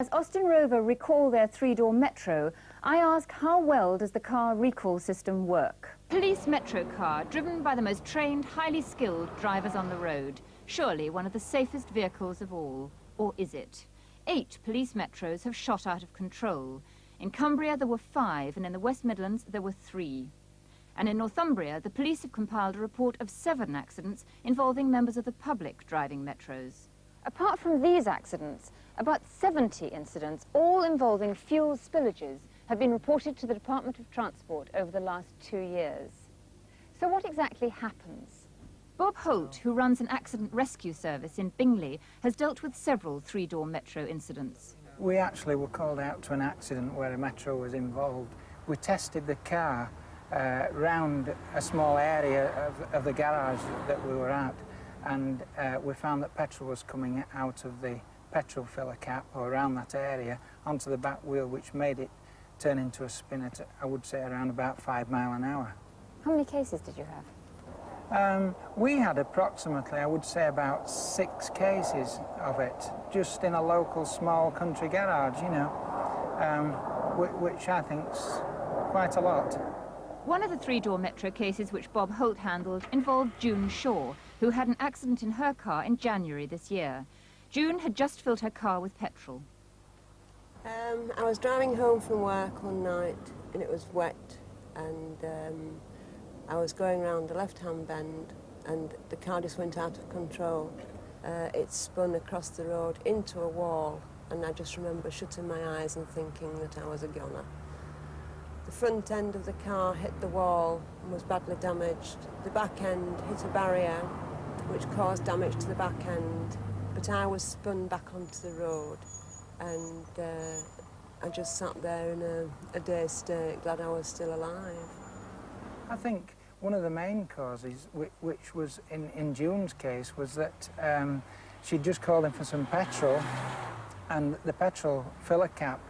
As Austin Rover recall their three-door Metro, I ask how well does the car recall system work? Police Metro car, driven by the most trained, highly skilled drivers on the road. Surely one of the safest vehicles of all. Or is it? 8 police Metros have shot out of control. In Cumbria there were 5, and in the West Midlands there were 3. And in Northumbria, the police have compiled a report of 7 accidents involving members of the public driving Metros. Apart from these accidents, about 70 incidents, all involving fuel spillages, have been reported to the Department of Transport over the last 2 years. So what exactly happens? Bob Holt, who runs an accident rescue service in Bingley, has dealt with several three-door Metro incidents. We actually were called out to an accident where a Metro was involved. We tested the car round a small area of the garage that we were at, and we found that petrol was coming out of the petrol filler cap or around that area onto the back wheel, which made it turn into a spin at, I would say, around about 5 miles an hour. How many cases did you have? We had approximately, I would say, about 6 cases of it, just in a local small country garage, you know, which I think's quite a lot. One of the three-door Metro cases which Bob Holt handled involved June Shaw, who had an accident in her car in January this year. June had just filled her car with petrol. I was driving home from work one night and it was wet, and I was going round the left-hand bend and the car just went out of control. It spun across the road into a wall, and I just remember shutting my eyes and thinking that I was a goner. The front end of the car hit the wall and was badly damaged. The back end hit a barrier which caused damage to the back end, but I was spun back onto the road, and I just sat there in a dazed state, glad I was still alive. I think one of the main causes, which was in June's case, was that she'd just called in for some petrol, and the petrol filler cap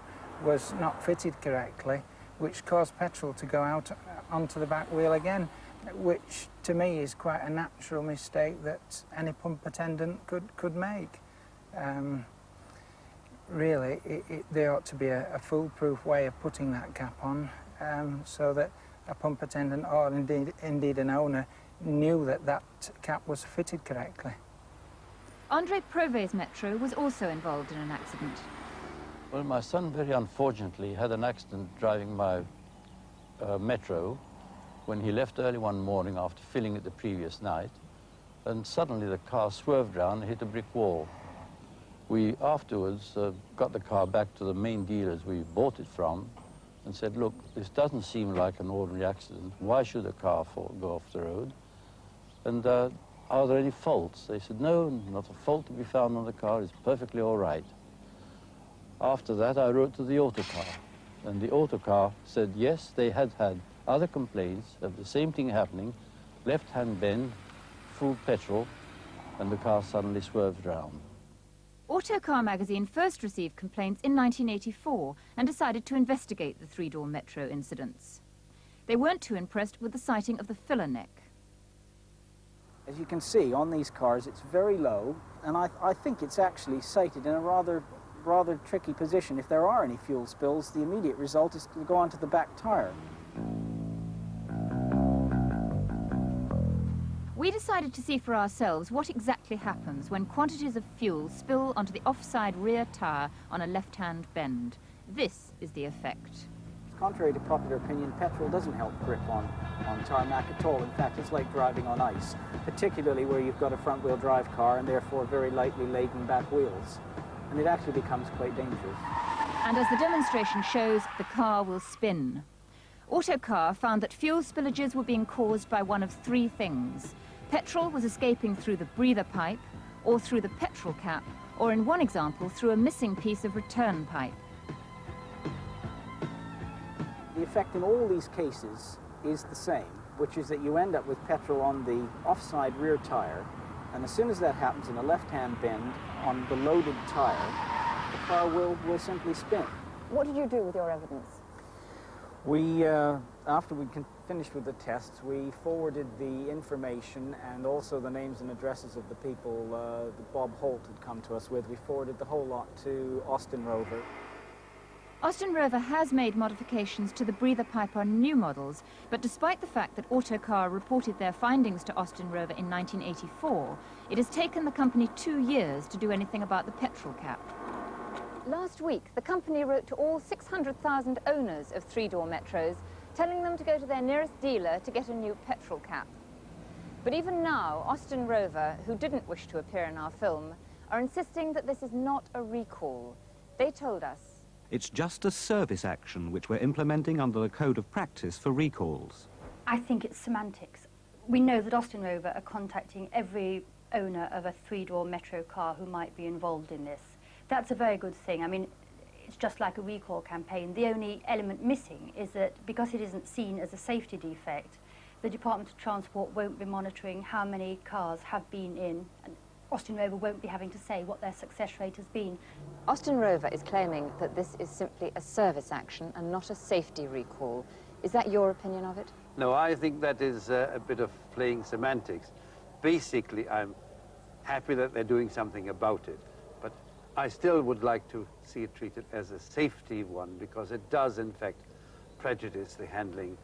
was not fitted correctly, which caused petrol to go out onto the back wheel again, which to me is quite a natural mistake that any pump attendant could make. Really, there ought to be a foolproof way of putting that cap on, so that a pump attendant or indeed an owner knew that that cap was fitted correctly. Andre Prové's Metro was also involved in an accident. Well, my son very unfortunately had an accident driving my Metro when he left early one morning after filling it the previous night, and suddenly the car swerved round and hit a brick wall. We afterwards got the car back to the main dealers we bought it from and said, look, this doesn't seem like an ordinary accident. Why should a car go off the road? And are there any faults? They said, no, not a fault to be found on the car. It's perfectly all right. After that, I wrote to the autocar, and the autocar said, yes, they had had other complaints of the same thing happening, left-hand bend, full petrol, and the car suddenly swerved round. Autocar magazine first received complaints in 1984 and decided to investigate the three-door Metro incidents. They weren't too impressed with the sighting of the filler neck. As you can see on these cars, it's very low, and I think it's actually sighted in a rather tricky position. If there are any fuel spills, the immediate result is to go onto the back tire. We decided to see for ourselves what exactly happens when quantities of fuel spill onto the offside rear tire on a left-hand bend. This is the effect. Contrary to popular opinion, petrol doesn't help grip on tarmac at all. In fact, it's like driving on ice, particularly where you've got a front-wheel drive car and therefore very lightly laden back wheels. And it actually becomes quite dangerous. And as the demonstration shows, the car will spin. Autocar found that fuel spillages were being caused by one of 3 things. Petrol was escaping through the breather pipe, or through the petrol cap, or in one example, through a missing piece of return pipe. The effect in all these cases is the same, which is that you end up with petrol on the offside rear tire, and as soon as that happens in a left-hand bend on the loaded tire, the car will simply spin. What did you do with your evidence? We, after we finished with the tests, we forwarded the information and also the names and addresses of the people that Bob Holt had come to us with. We forwarded the whole lot to Austin Rover. Austin Rover has made modifications to the breather pipe on new models, but despite the fact that Autocar reported their findings to Austin Rover in 1984, it has taken the company 2 years to do anything about the petrol cap. Last week, the company wrote to all 600,000 owners of three-door Metros, telling them to go to their nearest dealer to get a new petrol cap. But even now, Austin Rover, who didn't wish to appear in our film, are insisting that this is not a recall. They told us, "It's just a service action which we're implementing under the Code of Practice for recalls." I think it's semantics. We know that Austin Rover are contacting every owner of a three-door Metro car who might be involved in this. That's a very good thing. I mean, it's just like a recall campaign. The only element missing is that because it isn't seen as a safety defect, the Department of Transport won't be monitoring how many cars have been in, and Austin Rover won't be having to say what their success rate has been. Austin Rover is claiming that this is simply a service action and not a safety recall. Is that your opinion of it? No, I think that is a bit of playing semantics. Basically, I'm happy that they're doing something about it, but I still would like to see it treated as a safety one, because it does, in fact, prejudice the handling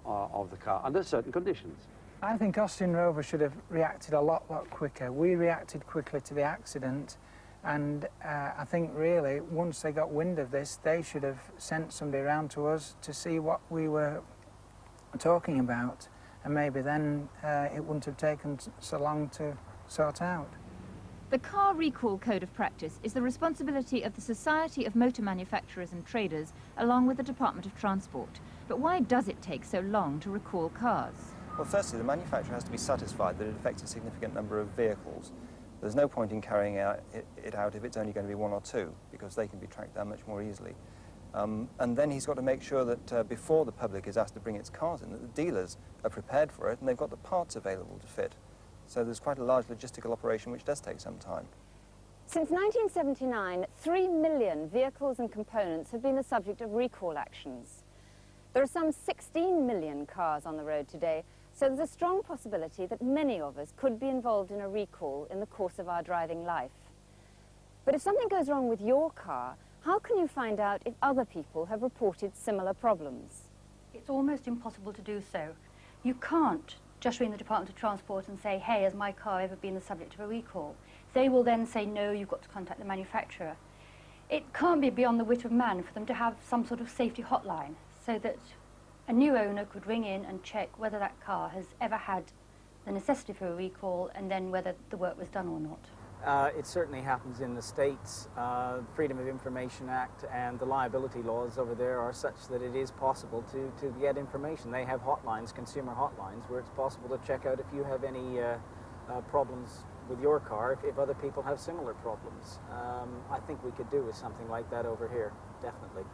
of the car under certain conditions. I think Austin Rover should have reacted a lot quicker. We reacted quickly to the accident, and I think really once they got wind of this, they should have sent somebody around to us to see what we were talking about, and maybe then it wouldn't have taken so long to sort out. The Car Recall Code of Practice is the responsibility of the Society of Motor Manufacturers and Traders, along with the Department of Transport. But why does it take so long to recall cars? Well, firstly, the manufacturer has to be satisfied that it affects a significant number of vehicles. There's no point in carrying it out if it's only going to be one or two, because they can be tracked down much more easily. And then he's got to make sure that before the public is asked to bring its cars in, that the dealers are prepared for it and they've got the parts available to fit. So there's quite a large logistical operation which does take some time. Since 1979, 3 million vehicles and components have been the subject of recall actions. There are some 16 million cars on the road today, so there's a strong possibility that many of us could be involved in a recall in the course of our driving life. But if something goes wrong with your car, how can you find out if other people have reported similar problems? It's almost impossible to do so. You can't just ring the Department of Transport and say, hey, has my car ever been the subject of a recall? They will then say, no, you've got to contact the manufacturer. It can't be beyond the wit of man for them to have some sort of safety hotline so that a new owner could ring in and check whether that car has ever had the necessity for a recall and then whether the work was done or not. It certainly happens in the States. The Freedom of Information Act and the liability laws over there are such that it is possible to get information. They have hotlines, consumer hotlines, where it's possible to check out if you have any problems with your car, if other people have similar problems. I think we could do with something like that over here, definitely.